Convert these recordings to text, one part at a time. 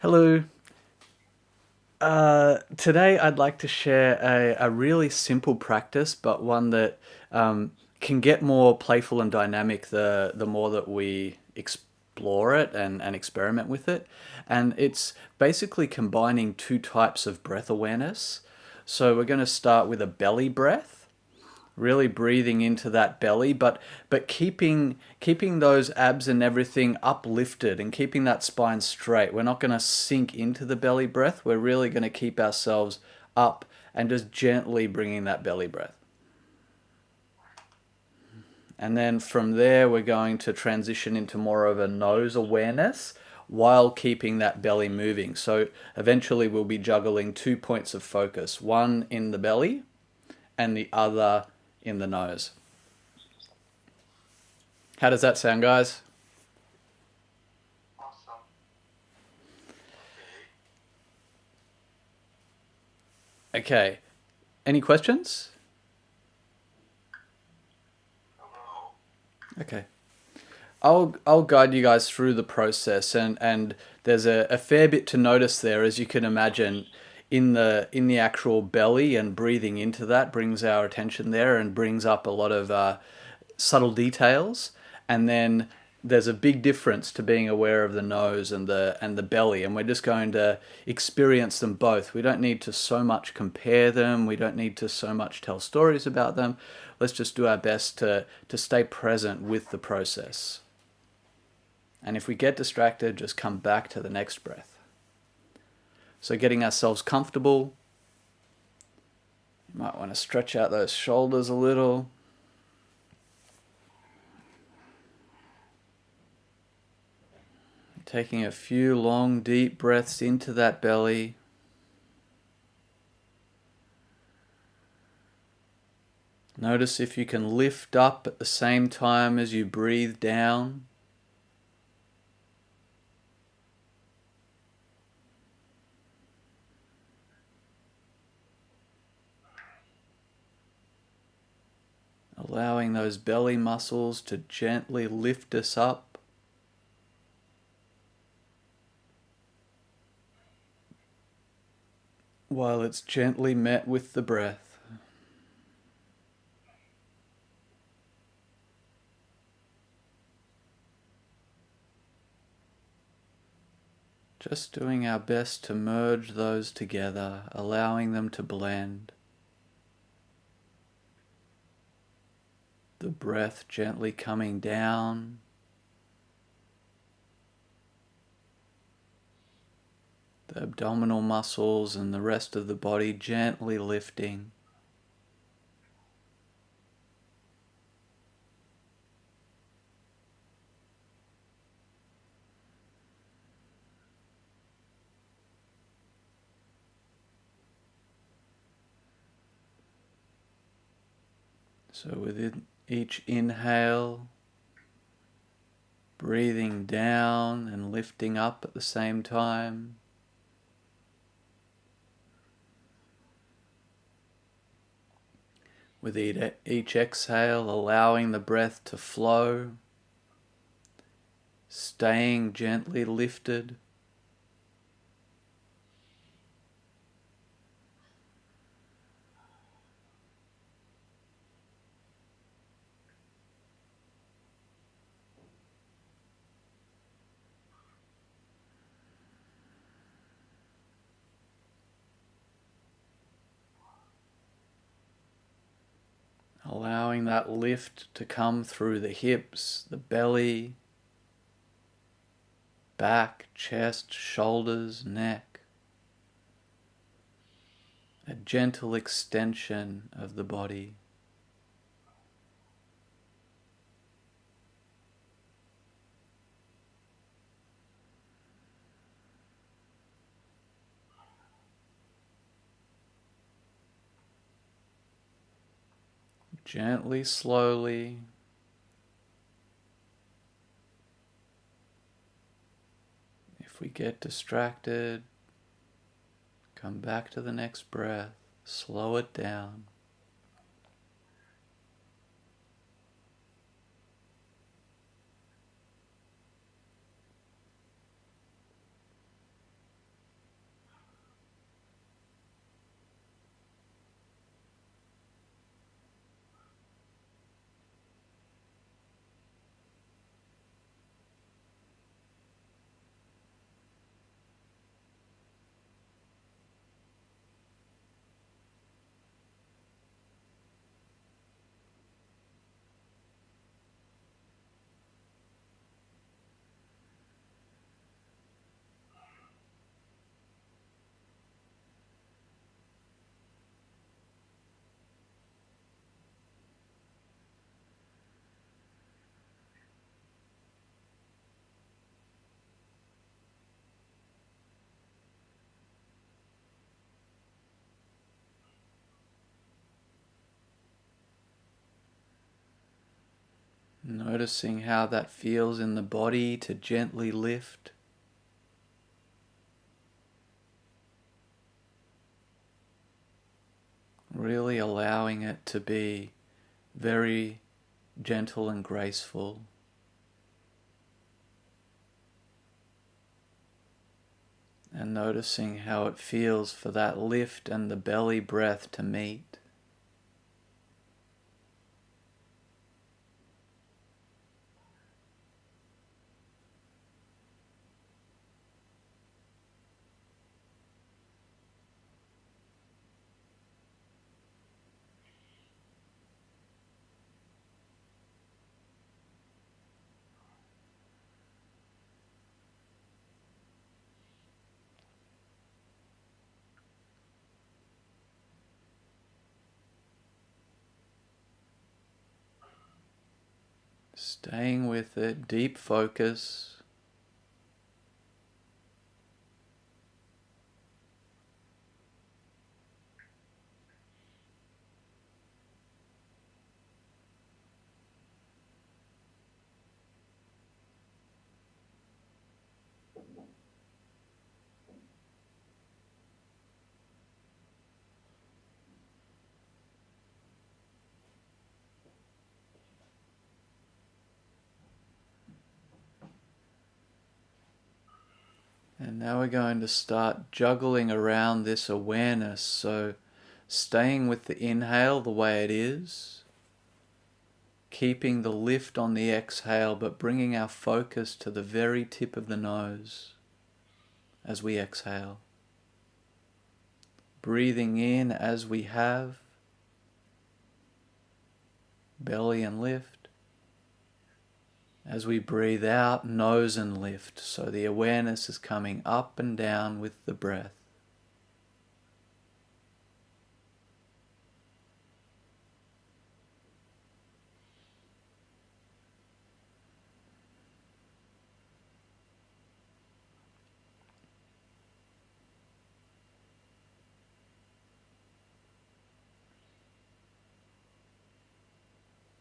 Hello. Today I'd like to share a really simple practice, but one that can get more playful and dynamic the more that we explore it and experiment with it. And it's basically combining two types of breath awareness. So we're going to start with a belly breath, really breathing into that belly, but keeping those abs and everything uplifted and keeping that spine straight. We're not going to sink into the belly breath. We're really going to keep ourselves up and just gently bringing that belly breath. And then from there, we're going to transition into more of a nose awareness while keeping that belly moving. So eventually, we'll be juggling 2 points of focus, one in the belly and the other in the nose. How does that sound, guys? Awesome. Okay. Any questions? Hello. Okay. I'll guide you guys through the process, and there's a fair bit to notice there, as you can imagine, in the actual belly, and breathing into that brings our attention there and brings up a lot of subtle details. And then there's a big difference to being aware of the nose and the belly, and we're just going to experience them both. We don't need to so much compare them. We don't need to so much tell stories about them. Let's just do our best to stay present with the process. And if we get distracted, just come back to the next breath. So getting ourselves comfortable. You might want to stretch out those shoulders a little. Taking a few long, deep breaths into that belly. Notice if you can lift up at the same time as you breathe down. Allowing those belly muscles to gently lift us up. While it's gently met with the breath. Just doing our best to merge those together, allowing them to blend. The breath gently coming down. The abdominal muscles and the rest of the body gently lifting. So within each inhale, breathing down and lifting up at the same time. With each exhale, allowing the breath to flow, staying gently lifted. Allowing that lift to come through the hips, the belly, back, chest, shoulders, neck. A gentle extension of the body. Gently, slowly, if we get distracted, come back to the next breath, slow it down. Noticing how that feels in the body to gently lift. Really allowing it to be very gentle and graceful. And noticing how it feels for that lift and the belly breath to meet. Staying with it, deep focus. And now we're going to start juggling around this awareness. So staying with the inhale the way it is, keeping the lift on the exhale, but bringing our focus to the very tip of the nose as we exhale. Breathing in as we have, belly and lift. As we breathe out, nose and lift. So the awareness is coming up and down with the breath.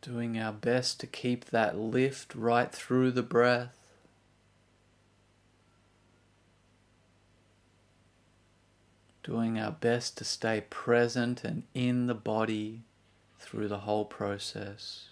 Doing our best to keep that lift right through the breath. Doing our best to stay present and in the body through the whole process.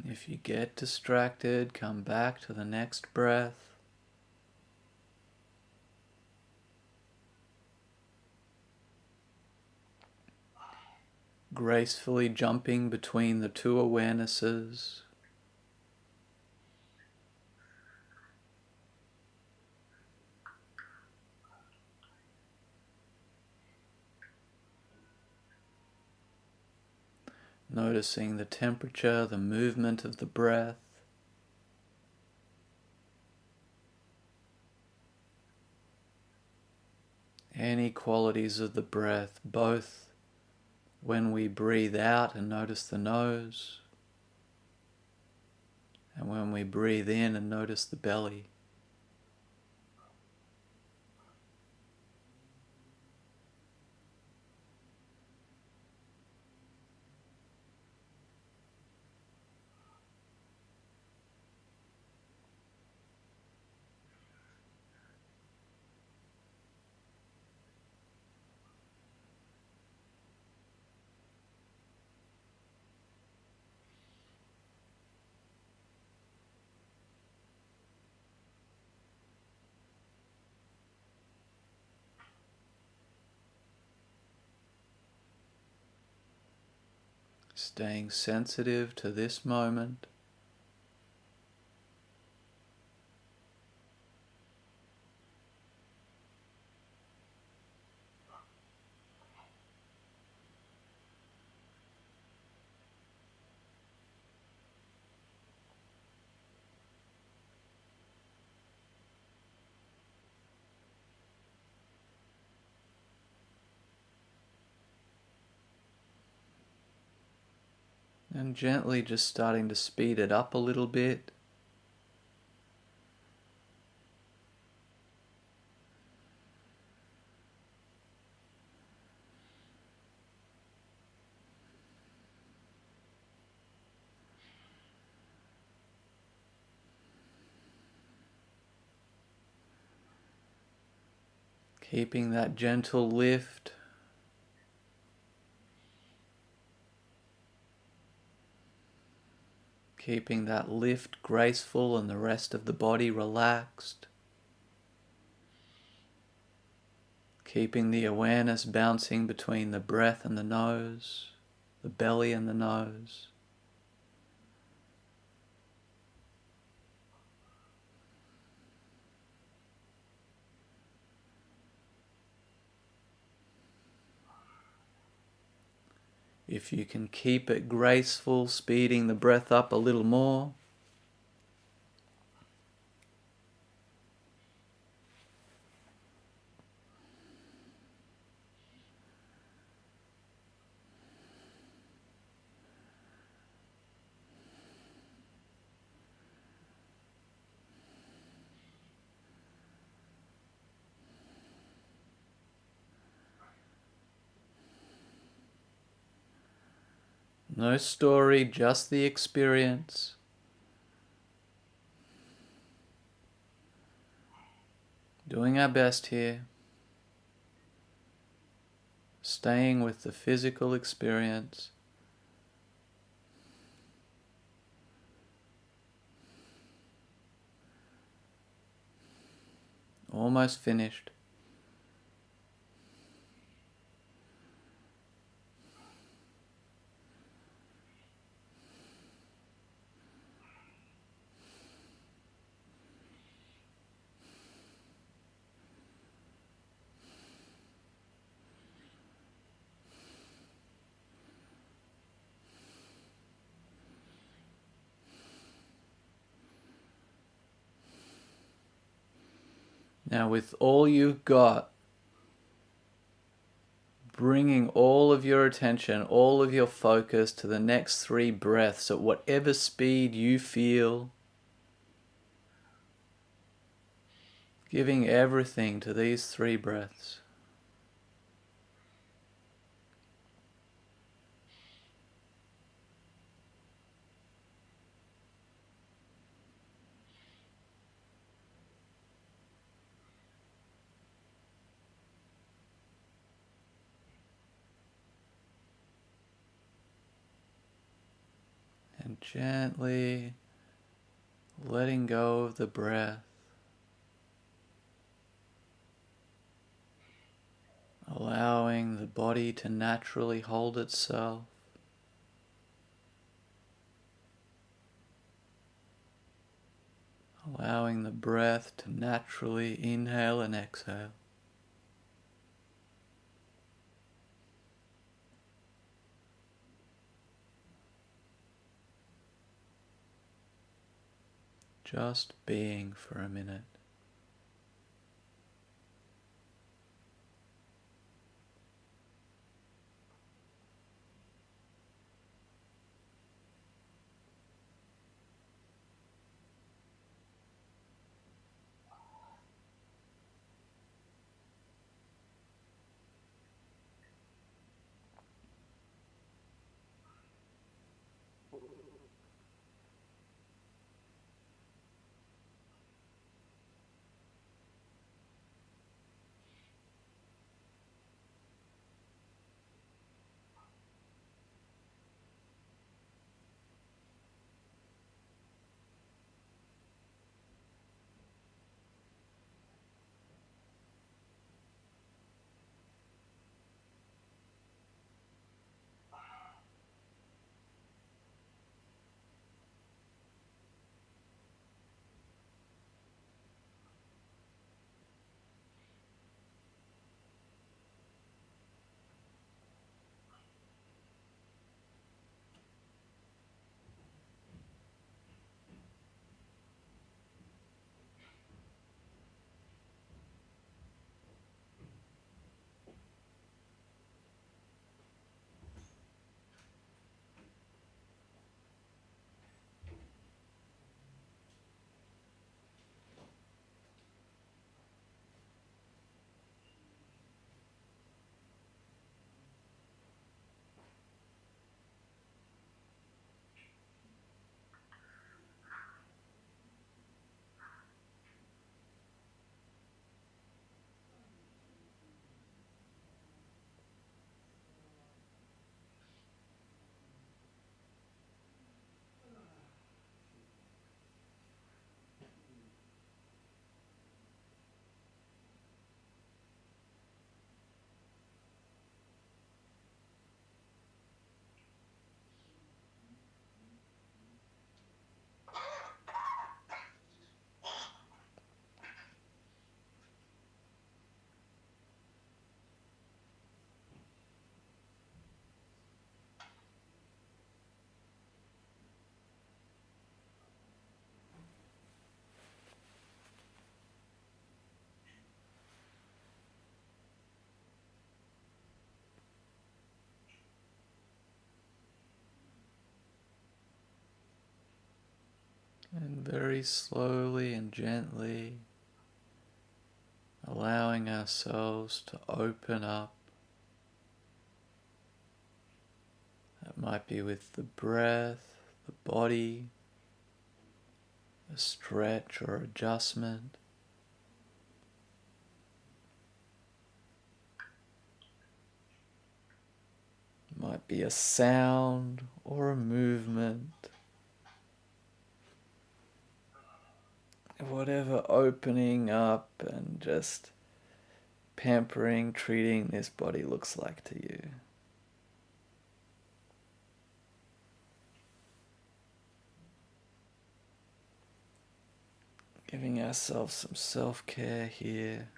If you get distracted, come back to the next breath. Gracefully jumping between the two awarenesses. Noticing the temperature, the movement of the breath. Any qualities of the breath, both when we breathe out and notice the nose, and when we breathe in and notice the belly. Staying sensitive to this moment. And gently just starting to speed it up a little bit. Keeping that gentle lift. Keeping that lift graceful and the rest of the body relaxed. Keeping the awareness bouncing between the breath and the nose, the belly and the nose. If you can keep it graceful, speeding the breath up a little more. No story, just the experience. Doing our best here. Staying with the physical experience. Almost finished. Now with all you've got, bringing all of your attention, all of your focus to the next 3 breaths at whatever speed you feel. Giving everything to these 3 breaths. And gently letting go of the breath. Allowing the body to naturally hold itself. Allowing the breath to naturally inhale and exhale. Just being for a minute. And very slowly and gently allowing ourselves to open up. That might be with the breath, the body, a stretch or adjustment. It might be a sound or a movement. Whatever opening up and just pampering, treating this body looks like to you. Giving ourselves some self-care here.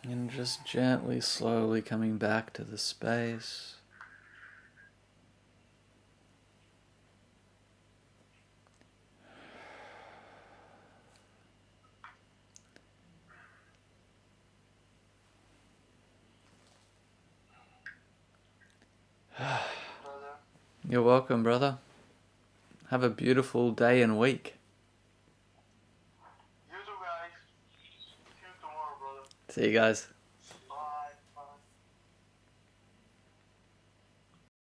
And just gently, slowly coming back to the space. Brother. You're welcome, brother. Have a beautiful day and week. You too, guys. See you tomorrow, brother. See you guys.